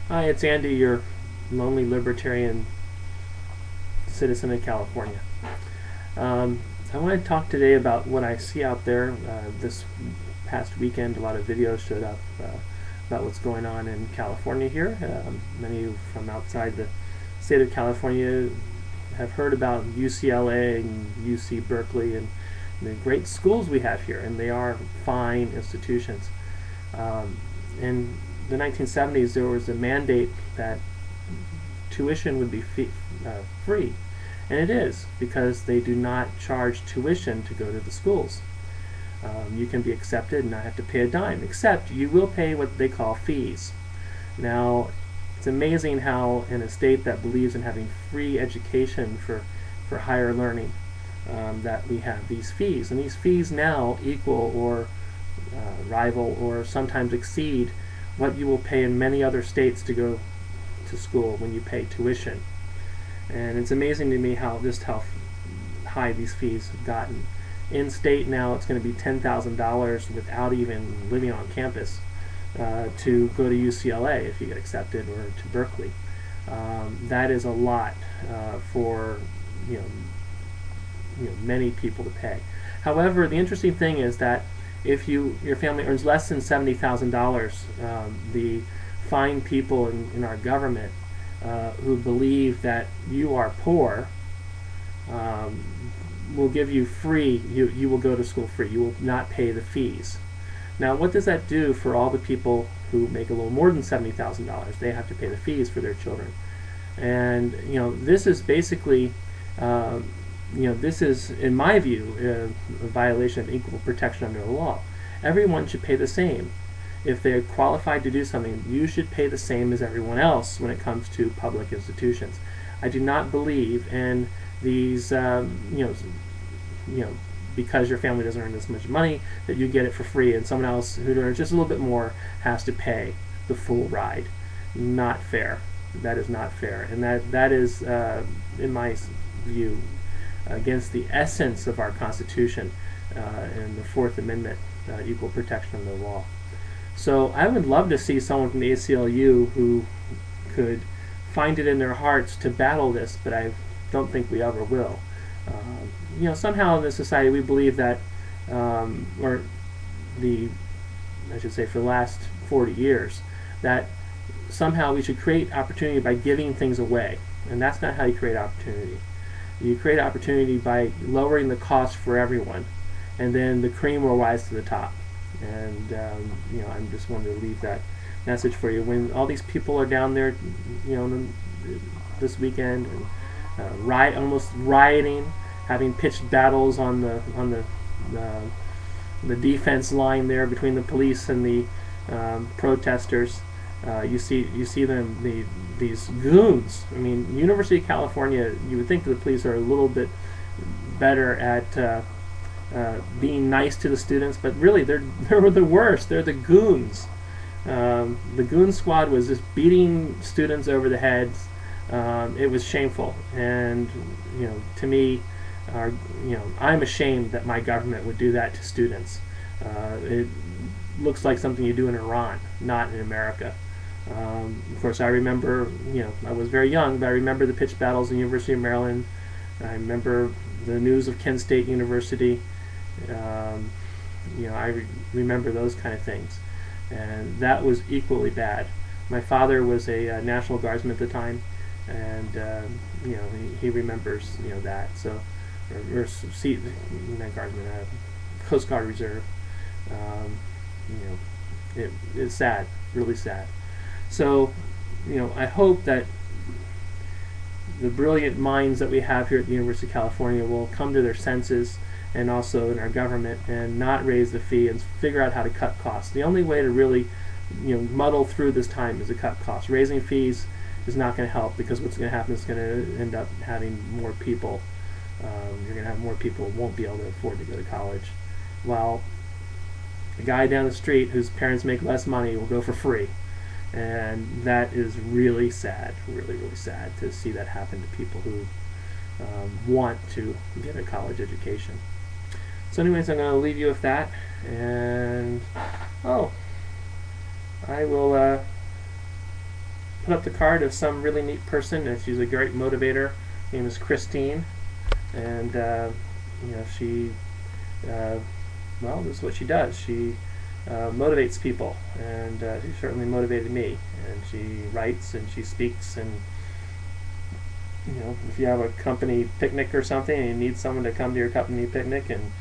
Hi, it's Andy, your lonely libertarian citizen in California. I want to talk today about what I see out there. This past weekend, a lot of videos showed up about what's going on in California here. Many of you from outside the state of California have heard about UCLA and UC Berkeley and the great schools we have here, and they are fine institutions. In the 1970s, there was a mandate that tuition would be free, and it is, because they do not charge tuition to go to the schools. You can be accepted and not have to pay a dime, except you will pay what they call fees. Now, it's amazing how in a state that believes in having free education for higher learning, that we have these fees, and these fees now equal or rival or sometimes exceed what you will pay in many other states to go to school when you pay tuition. And it's amazing to me how high these fees have gotten. In state now, it's going to be $10,000 without even living on campus to go to UCLA if you get accepted, or to Berkeley. That is a lot for many people to pay. However, the interesting thing is that if your family earns less than $70,000, the fine people in our government who believe that you are poor will give you free, you will go to school free. You will not pay the fees. Now, what does that do for all the people who make a little more than $70,000? They have to pay the fees for their children. And this is basically this is, in my view, a violation of equal protection under the law. Everyone should pay the same. If they're qualified to do something, you should pay the same as everyone else when it comes to public institutions. I do not believe in these, because your family doesn't earn this much money, that you get it for free, and someone else who earns just a little bit more has to pay the full ride. Not fair. That is not fair, and that is, in my view, against the essence of our Constitution and the Fourth Amendment, equal protection under the law. So I would love to see someone from the ACLU who could find it in their hearts to battle this, but I don't think we ever will. Somehow in this society we believe that, I should say for the last 40 years, that somehow we should create opportunity by giving things away, and that's not how you create opportunity. You create opportunity by lowering the cost for everyone, and then the cream will rise to the top. And I'm just wanting to leave that message for you. When all these people are down there, this weekend, and almost rioting, having pitched battles on the defense line there between the police and the protesters. You see them, these goons. I mean, University of California, you would think that the police are a little bit better at being nice to the students, but really they're the worst. They're the goons. The goon squad was just beating students over the heads. It was shameful, and to me, I'm ashamed that my government would do that to students. It looks like something you do in Iran, not in America. Of course, I remember, I was very young, but I remember the pitched battles in the University of Maryland. I remember the news of Kent State University. I remember those kind of things, and that was equally bad. My father was a National Guardsman at the time, and he remembers that. So, or not Guardsman, Coast Guard Reserve. It's sad, really sad. So, I hope that the brilliant minds that we have here at the University of California will come to their senses, and also in our government, and not raise the fee and figure out how to cut costs. The only way to really muddle through this time is to cut costs. Raising fees is not going to help, because what's going to happen is going to end up having more people. You're going to have more people who won't be able to afford to go to college, while the guy down the street whose parents make less money will go for free. And that is really sad, really, really sad to see that happen to people who want to get a college education. So anyways, I'm going to leave you with that, and I will put up the card of some really neat person, and she's a great motivator. Her name is Christine, and she well, this is what she does. She motivates people, and she certainly motivated me. And she writes and she speaks, and if you have a company picnic or something and you need someone to come to your company picnic and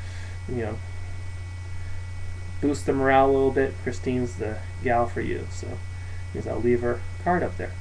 boost the morale a little bit, Christine's the gal for you. So I'll leave her card up there.